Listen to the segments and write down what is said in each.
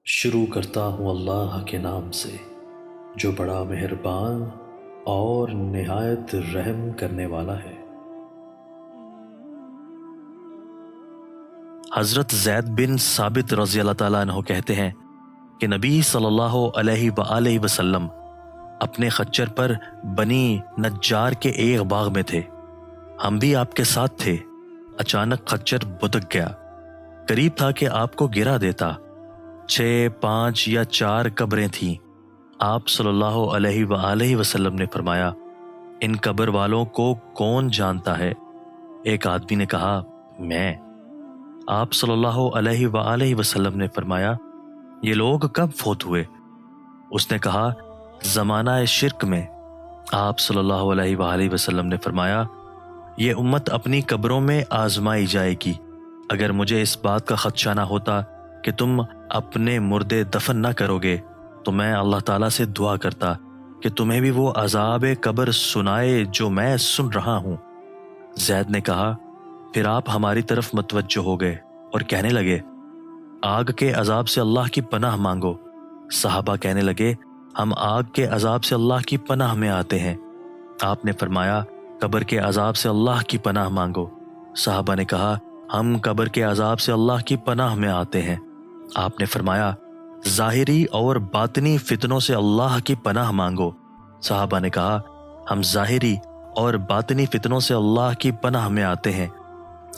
شروع کرتا ہوں اللہ کے نام سے جو بڑا مہربان اور نہایت رحم کرنے والا ہے۔ حضرت زید بن ثابت رضی اللہ تعالیٰ عنہ کہتے ہیں کہ نبی صلی اللہ علیہ وآلہ وسلم اپنے خچر پر بنی نجار کے ایک باغ میں تھے۔ ہم بھی آپ کے ساتھ تھے۔ اچانک خچر بھٹک گیا، قریب تھا کہ آپ کو گرا دیتا۔ 6، 5 یا 4 قبریں تھیں۔ آپ صلی اللہ علیہ وآلہ وسلم نے فرمایا، ان قبر والوں کو کون جانتا ہے؟ ایک آدمی نے کہا، میں۔ آپ صلی اللہ علیہ وآلہ وسلم نے فرمایا، یہ لوگ کب فوت ہوئے؟ اس نے کہا، زمانہ شرک میں۔ آپ صلی اللہ علیہ وآلہ وسلم نے فرمایا، یہ امت اپنی قبروں میں آزمائی جائے گی۔ اگر مجھے اس بات کا خدشہ نہ ہوتا کہ تم اپنے مردے دفن نہ کرو گے تو میں اللہ تعالیٰ سے دعا کرتا کہ تمہیں بھی وہ عذاب قبر سنائے جو میں سن رہا ہوں۔ زید نے کہا، پھر آپ ہماری طرف متوجہ ہو گئے اور کہنے لگے، آگ کے عذاب سے اللہ کی پناہ مانگو۔ صحابہ کہنے لگے، ہم آگ کے عذاب سے اللہ کی پناہ میں آتے ہیں۔ آپ نے فرمایا، قبر کے عذاب سے اللہ کی پناہ مانگو۔ صحابہ نے کہا، ہم قبر کے عذاب سے اللہ کی پناہ میں آتے ہیں۔ آپ نے فرمایا، ظاہری اور باطنی فتنوں سے اللہ کی پناہ مانگو۔ صحابہ نے کہا، ہم ظاہری اور باطنی فتنوں سے اللہ کی پناہ میں آتے ہیں۔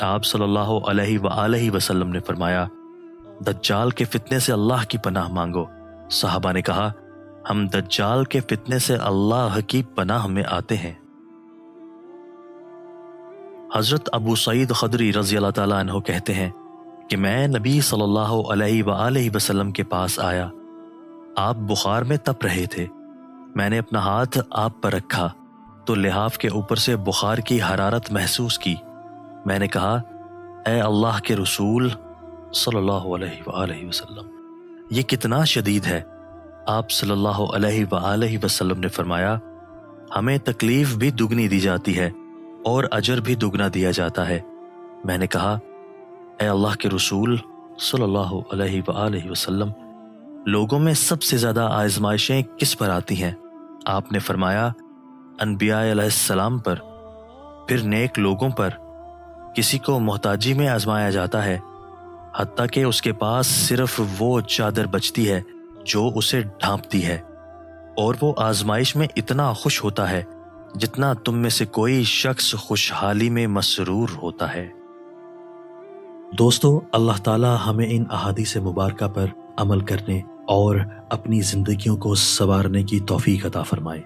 آپ صلی اللہ علیہ وآلہ وسلم نے فرمایا، دجال کے فتنے سے اللہ کی پناہ مانگو۔ صحابہ نے کہا، ہم دجال کے فتنے سے اللہ کی پناہ میں آتے ہیں۔ حضرت ابو سعید خدری رضی اللہ تعالیٰ عنہ کہتے ہیں کہ میں نبی صلی اللہ علیہ وآلہ وسلم کے پاس آیا۔ آپ بخار میں تپ رہے تھے۔ میں نے اپنا ہاتھ آپ پر رکھا تو لحاف کے اوپر سے بخار کی حرارت محسوس کی۔ میں نے کہا، اے اللہ کے رسول صلی اللہ علیہ وآلہ وسلم، یہ کتنا شدید ہے؟ آپ صلی اللہ علیہ وآلہ وسلم نے فرمایا، ہمیں تکلیف بھی دگنی دی جاتی ہے اور اجر بھی دگنا دیا جاتا ہے۔ میں نے کہا، اے اللہ کے رسول صلی اللہ علیہ وآلہ وسلم، لوگوں میں سب سے زیادہ آزمائشیں کس پر آتی ہیں؟ آپ نے فرمایا، انبیاء علیہ السلام پر، پھر نیک لوگوں پر۔ کسی کو محتاجی میں آزمایا جاتا ہے، حتیٰ کہ اس کے پاس صرف وہ چادر بچتی ہے جو اسے ڈھانپتی ہے، اور وہ آزمائش میں اتنا خوش ہوتا ہے جتنا تم میں سے کوئی شخص خوشحالی میں مسرور ہوتا ہے۔ دوستو، اللہ تعالی ہمیں ان احادیث مبارکہ پر عمل کرنے اور اپنی زندگیوں کو سنوارنے کی توفیق عطا فرمائے۔